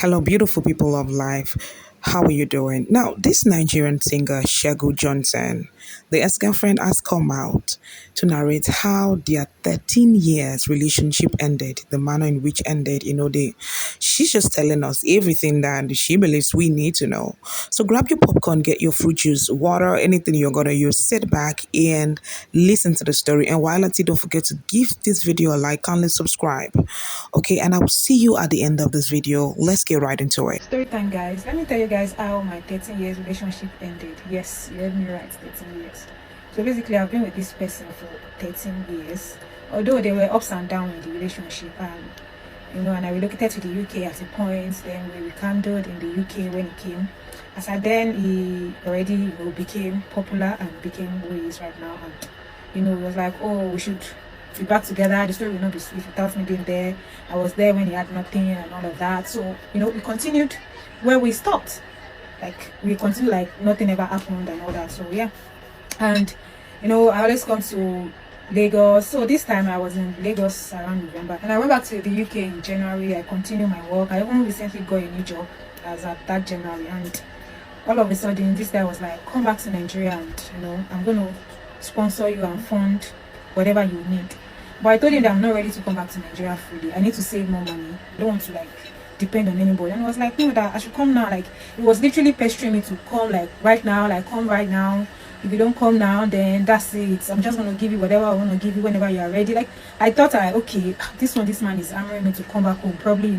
Hello, beautiful people of life. How are you doing? Now, this Nigerian singer, Segun Johnson, the ex-girlfriend has come out to narrate how their 13 years relationship ended, the manner in which ended. She's just telling us everything that she believes we need to know. So grab your popcorn, get your fruit juice, water, anything you're going to use, sit back and listen to the story. And while at it, don't forget to give this video a like, kindly subscribe. Okay, and I will see you at the end of this video. Let's get right into it. Story time, guys. Let me tell you guys how my 13 years relationship ended. Yes, you heard me right, 13 years. So basically, I've been with this person for 13 years. Although there were ups and downs in the relationship, and I relocated to the UK at a point. Then we rekindled in the UK when he came. As I then, he already became popular and became who he is right now. And it was like, oh, we should be back together. The story will not be sweet without me being there. I was there when he had nothing and all of that. So, we continued where we stopped. Like, we continued like nothing ever happened and all that. So, yeah. And, I always come to Lagos. So, this time I was in Lagos around November. And I went back to the UK in January. I continued my work. I even recently got a new job as at that January. And all of a sudden, this guy was like, come back to Nigeria and, I'm going to sponsor you and fund whatever you need. But I told him that I'm not ready to come back to Nigeria fully. I need to save more money. I don't want to depend on anybody. And I was like, no, that I should come now. Like, it was literally pestering me to come right now, come right now. If you don't come now, then that's it. I'm just gonna give you whatever I want to give you whenever you are ready. Like, I thought okay, this man is hammering me to come back home. Probably,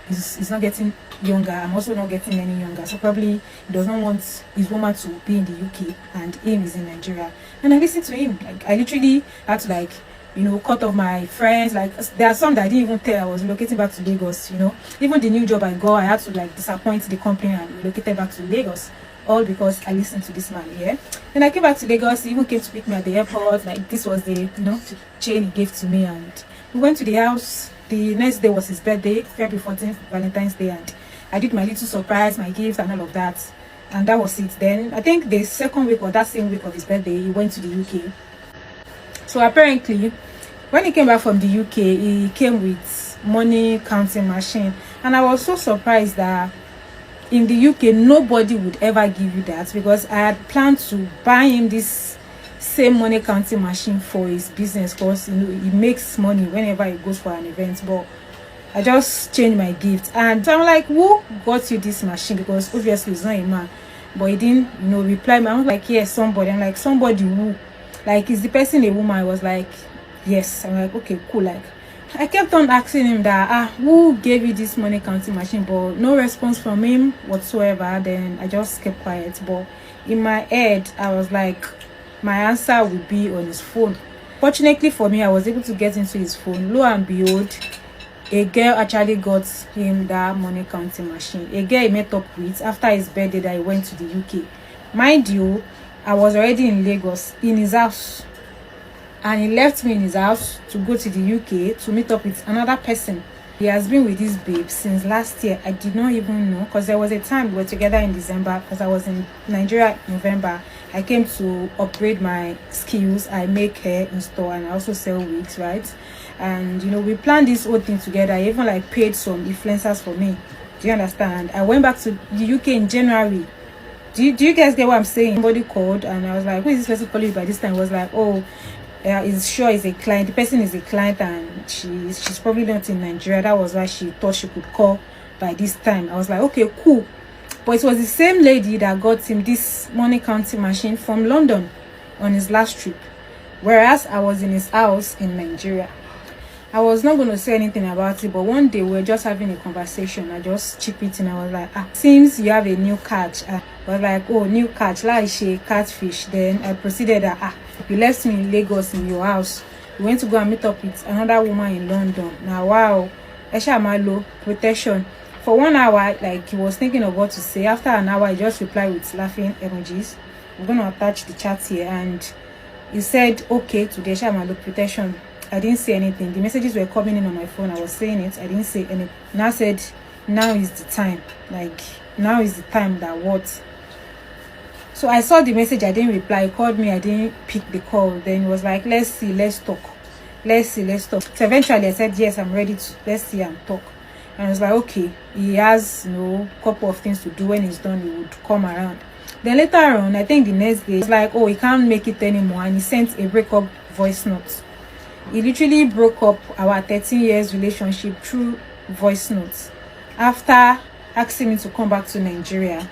he's not getting younger. I'm also not getting any younger. So probably he does not want his woman to be in the UK and him is in Nigeria. And I listened to him. Like, I literally had to cut off my friends. Like, there are some that I didn't even tell I was relocating back to Lagos. Even the new job I got, I had to disappoint the company and relocated back to Lagos, all because I listened to this man. Yeah. Then I came back to Lagos. He even came to pick me at the airport. Like, this was the chain he gave to me, and we went to the house. The next day was his birthday, February 14th, Valentine's Day, and I did my little surprise, my gift and all of that, and that was it. Then I think the second week or that same week of his birthday, he went to the UK. So apparently, when he came back from the UK, he came with money counting machine. And I was so surprised that in the UK, nobody would ever give you that, because I had planned to buy him this same money counting machine for his business, because he makes money whenever he goes for an event. But I just changed my gift. And so I'm like, who got you this machine? Because obviously it's not a man. But he didn't, reply me. I was like, yes, somebody. I'm like, somebody who? Like, is the person a woman? I was like, yes. I'm like, okay, cool. Like, I kept on asking him that, who gave you this money counting machine? But no response from him whatsoever. Then I just kept quiet. But in my head, I was like, my answer would be on his phone. Fortunately for me, I was able to get into his phone. Lo and behold, a girl actually got him that money counting machine. A girl he met up with after his birthday that he went to the UK. Mind you, I was already in Lagos, in his house. And he left me in his house to go to the UK to meet up with another person. He has been with this babe since last year. I did not even know, because there was a time we were together in December, because I was in Nigeria in November. I came to upgrade my skills. I make hair in store and I also sell wigs, right? And we planned this whole thing together. I even paid some influencers for me. Do you understand? I went back to the UK in January. Do you guys get what I'm saying? Somebody called and I was like, who is this person calling? By this time, I was like, oh, is sure is a client. The person is a client and she's probably not in Nigeria. That was why she thought she could call by this time. I was like, okay, cool. But it was the same lady that got him this money counting machine from London on his last trip, whereas I was in his house in Nigeria. I was not going to say anything about it, but one day we were just having a conversation. I just chip it and I was like, seems you have a new catch. I was like, oh, new catch, like she catfish. Then I proceeded that, you left me in Lagos in your house. We went to go and meet up with another woman in London. Now, wow, Esha Malo, protection. For 1 hour, he was thinking of what to say. After an hour, I just replied with laughing emojis. I'm going to attach the chat here. And he said, okay, to the Esha Malo protection. I didn't say anything. The messages were coming in on my phone. I was saying it. I didn't say anything. Now said, now is the time. Now is the time that what? So I saw the message. I didn't reply. He called me. I didn't pick the call. Then he was like, let's see, let's talk. Let's talk. So eventually I said, yes, I'm ready to. Let's see and talk. And it's like, okay, he has, a couple of things to do. When he's done, he would come around. Then later on, I think the next day, it's like, oh, he can't make it anymore, and he sent a breakup voice note. He literally broke up our 13 years relationship through voice notes after asking me to come back to Nigeria.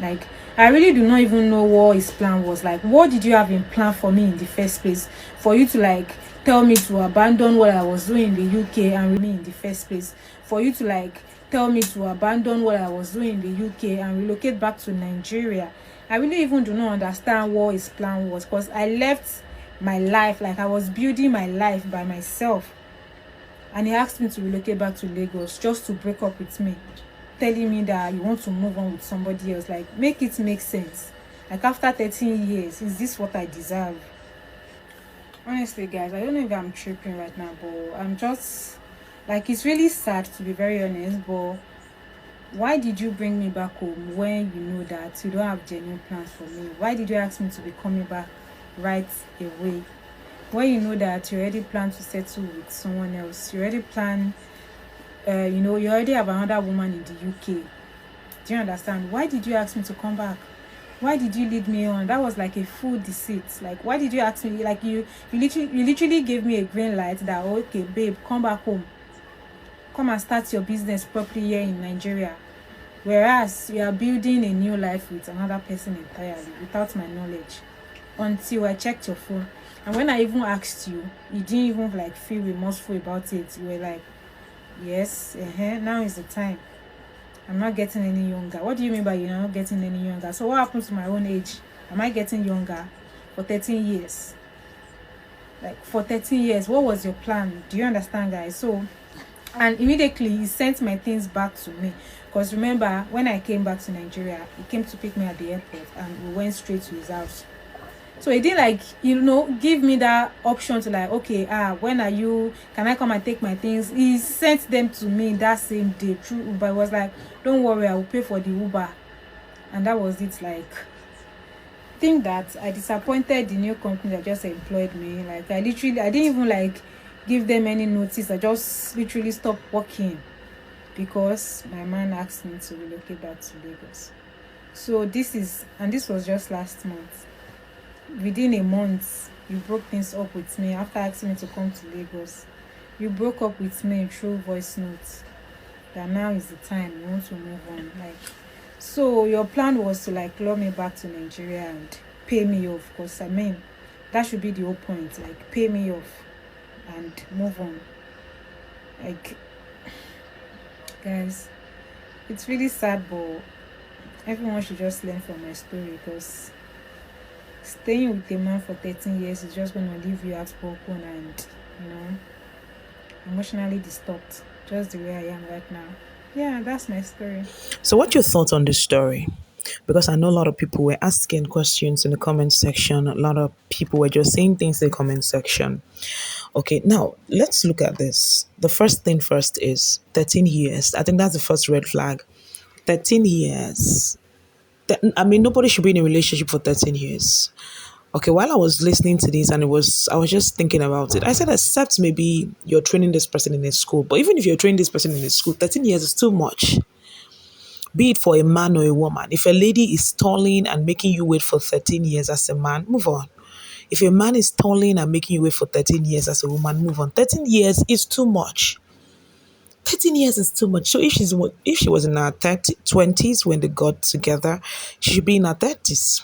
Like, I really do not even know what his plan was. Like, what did you have in plan for me in the first place? For you to like tell me to abandon what I was doing in the UK and remain in the first place. For you to like tell me to abandon what I was doing in the UK and relocate back to Nigeria. I really even do not understand what his plan was, because I left my life, like I was building my life by myself, and he asked me to relocate back to Lagos just to break up with me, telling me that you want to move on with somebody else. Like, make it make sense. Like, after 13 years, is this what I deserve? Honestly, guys, I don't know if I'm tripping right now, but I'm just like, it's really sad, to be very honest. But why did you bring me back home when you know that you don't have genuine plans for me? Why did you ask me to be coming back right away when you know that you already plan to settle with someone else? You already plan, you already have another woman in the UK. Do you understand? Why did you ask me to come back? Why did you lead me on? That was like a full deceit. Like, why did you ask me? Like, you literally gave me a green light that, okay, babe, come back home, come and start your business properly here in Nigeria. Whereas you are building a new life with another person entirely without my knowledge, until I checked your phone. And when I even asked you, you didn't even like feel remorseful about it. You were like, yes, now is the time. I'm not getting any younger. What do you mean by you're not getting any younger? So what happened to my own age? Am I getting younger for 13 years? Like, for 13 years, what was your plan? Do you understand, guys? So, and immediately he sent my things back to me, because remember, when I came back to Nigeria, he came to pick me at the airport and we went straight to his house. So he didn't like, give me that option to like, okay, when are you, can I come and take my things? He sent them to me that same day through Uber. It was like, don't worry, I will pay for the Uber. And that was it. Like, think that I disappointed the new company that just employed me. Like, I didn't even like give them any notice. I just literally stopped working because my man asked me to relocate back to Lagos. So this was just last month. Within a month, you broke things up with me after asking me to come to Lagos. You broke up with me through voice notes that now is the time you want to move on. Like, so your plan was to like lure me back to Nigeria and pay me off, because I mean, that should be the whole point. Like, pay me off and move on. Like, guys, it's really sad, but everyone should just learn from my story, because staying with a man for 13 years is just going to leave you outspoken and, emotionally disturbed, just the way I am right now. Yeah, that's my story. So, what's your thoughts on this story? Because I know a lot of people were asking questions in the comment section. A lot of people were just saying things in the comment section. Okay, now let's look at this. The first thing first is 13 years. I think that's the first red flag. 13 years. I mean, nobody should be in a relationship for 13 years. Okay, while I was listening to this and I was just thinking about it. I said, except maybe you're training this person in a school. But even if you're training this person in a school, 13 years is too much. Be it for a man or a woman. If a lady is stalling and making you wait for 13 years as a man, move on. If a man is stalling and making you wait for 13 years as a woman, move on. 13 years is too much. 13 years is too much. So if she was in her 20s when they got together, she should be in her 30s.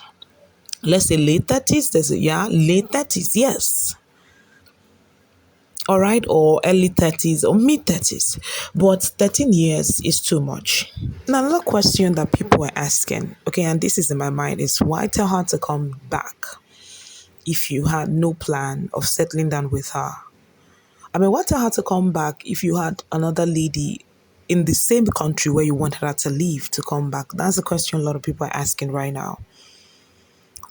Let's say late 30s. Late 30s, yes. All right, or early 30s or mid 30s. But 13 years is too much. Now, another question that people are asking, okay, and this is in my mind, is why tell her to come back if you had no plan of settling down with her? I mean, why tell her to come back if you had another lady in the same country where you wanted her to leave to come back? That's the question a lot of people are asking right now.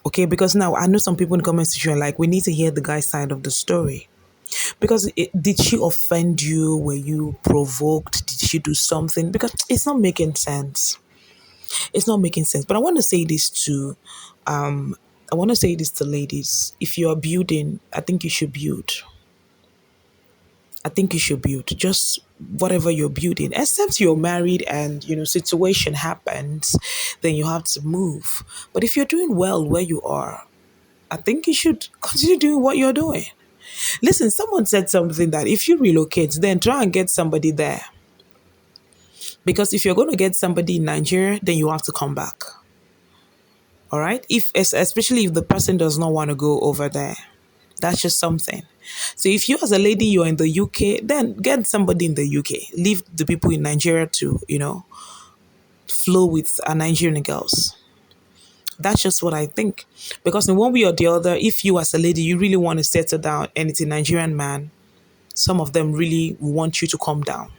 Okay, because now I know some people in the comment section are like, we need to hear the guy's side of the story. Because did she offend you? Were you provoked? Did she do something? Because it's not making sense. It's not making sense. But I want to say this I want to say this to ladies. If you are building, I think you should build. I think you should build just whatever you're building, except you're married and situation happens, then you have to move. But if you're doing well where you are, I think you should continue doing what you're doing. Listen, someone said something that if you relocate, then try and get somebody there. Because if you're going to get somebody in Nigeria, then you have to come back. All right? Especially if the person does not want to go over there. That's just something. So if you as a lady you're in the UK, then get somebody in the UK. Leave the people in Nigeria to, flow with Nigerian girls. That's just what I think. Because in one way or the other, if you as a lady you really want to settle down and it's a Nigerian man, some of them really want you to calm down.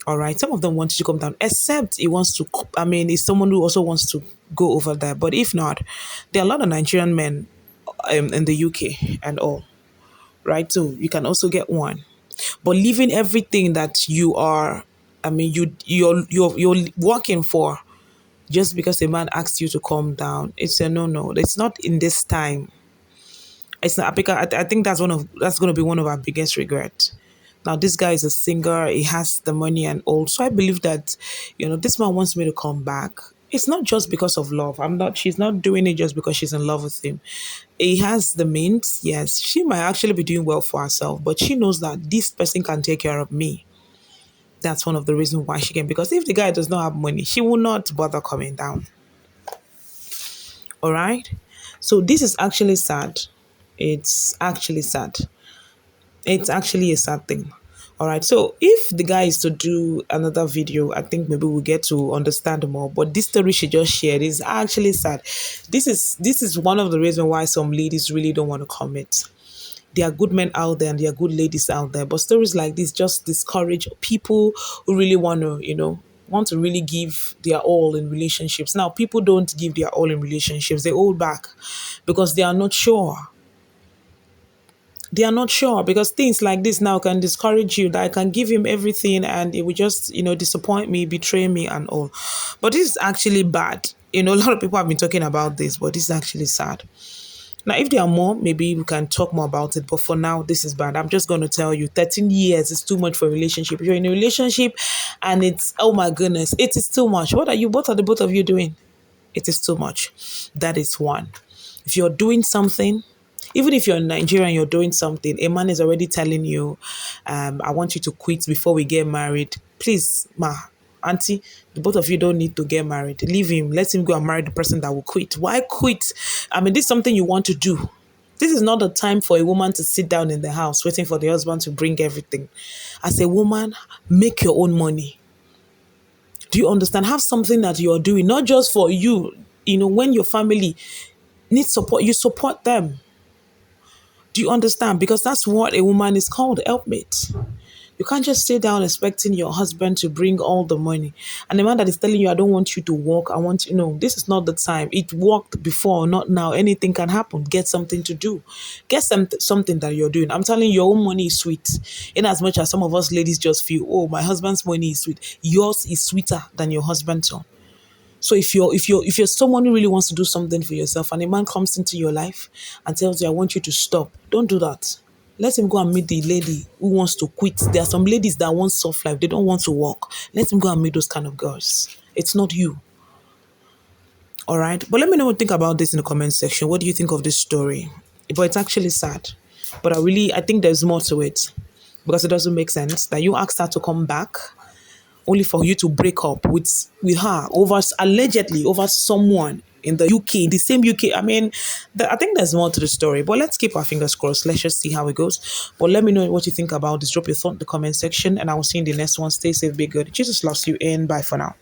All right. Some of them want you to come down, except he wants to, it's someone who also wants to go over there. But if not, there are a lot of Nigerian men in the UK and all, right? So you can also get one. But leaving everything that you are, you're working for, just because a man asks you to calm down, it's a no. It's not in this time. It's not because I think that's going to be one of our biggest regrets. Now this guy is a singer, he has the money and all. So I believe that, this man wants me to come back. It's not just because of love. She's not doing it just because she's in love with him. He has the means, yes. She might actually be doing well for herself, but she knows that this person can take care of me. That's one of the reasons why she can. Because if the guy does not have money, she will not bother coming down. All right. So this is actually sad. It's actually sad. It's actually a sad thing. All right. So if the guy is to do another video, I think maybe we'll get to understand more. But this story she just shared is actually sad. This is one of the reasons why some ladies really don't want to commit. There are good men out there and there are good ladies out there. But stories like this just discourage people who really want to really give their all in relationships. Now, people don't give their all in relationships. They hold back because they are not sure. They are not sure because things like this now can discourage you, that I can give him everything and it will just, disappoint me, betray me and all. But this is actually bad. A lot of people have been talking about this, but this is actually sad. Now, if there are more, maybe we can talk more about it. But for now, this is bad. I'm just going to tell you, 13 years is too much for a relationship. If you're in a relationship and it's, oh my goodness, it is too much. What are the both of you doing? It is too much. That is one. If you're doing something, even if you're in Nigeria and you're doing something, a man is already telling you, I want you to quit before we get married. Please, auntie, the both of you don't need to get married. Leave him. Let him go and marry the person that will quit. Why quit? This is something you want to do. This is not the time for a woman to sit down in the house waiting for the husband to bring everything. As a woman, make your own money. Do you understand? Have something that you're doing, not just for you. When your family needs support, you support them. Do you understand? Because that's what a woman is called, helpmate. You can't just sit down expecting your husband to bring all the money. And the man that is telling you, I don't want you to work, I want you, no, this is not the time. It worked before, not now. Anything can happen. Get something to do. Get something that you're doing. I'm telling you, your own money is sweet. In as much as some of us ladies just feel, oh, my husband's money is sweet. Yours is sweeter than your husband's own. So if you're someone who really wants to do something for yourself and a man comes into your life and tells you, I want you to stop, don't do that. Let him go and meet the lady who wants to quit. There are some ladies that want soft life. They don't want to work. Let him go and meet those kind of girls. It's not you. All right. But let me know what you think about this in the comment section. What do you think of this story? But it's actually sad. But I think there's more to it. Because it doesn't make sense that you asked her to come back only for you to break up with her allegedly over someone in the UK, the same UK. I think there's more to the story, but let's keep our fingers crossed. Let's just see how it goes. But let me know what you think about this. Drop your thought in the comment section, and I will see you in the next one. Stay safe, be good. Jesus loves you, and bye for now.